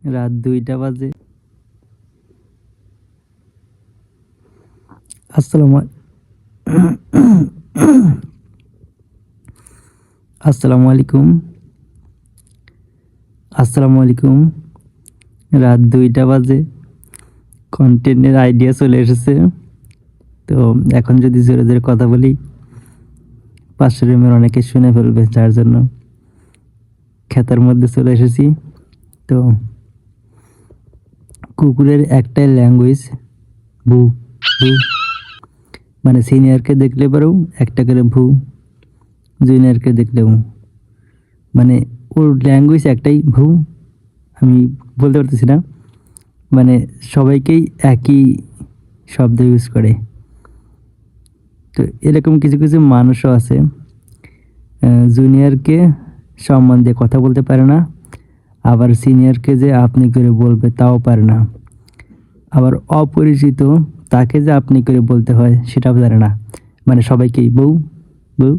রাত 2টা বাজে। আসসালামু আসসালামু আলাইকুম। আসসালামু আলাইকুম। রাত 2টা বাজে। কন্টেন্টের আইডিয়া চলে এসেছে। তো এখন যদি জোরে জোরে কথা বলি, পাশের রুমের অনেকে শুনে ফেলবে, যার জন্য খেতার মধ্যে চলে এসেছি। তো কুকুরের একটাই ল্যাঙ্গুয়েজ, ভু ভু। মানে সিনিয়রকে দেখলে পরেও একটা করে ভু, জুনিয়রকে দেখলেও। মানে ওর ল্যাঙ্গুয়েজ একটাই, ভু। আমি বলতে পারতেছি না, মানে সবাইকেই একই শব্দ ইউজ করে। তো এরকম কিছু কিছু মানুষও আছে, জুনিয়রকে সম্মান দিয়ে কথা বলতে পারে না, আবার সিনিয়রকে যে আপনি করে বলবে তাও পারে না, আবার অপরিচিত তাকে যে আপনি করে বলতে হয় সেটাও জানে না। মানে সবাইকেই বউ বউ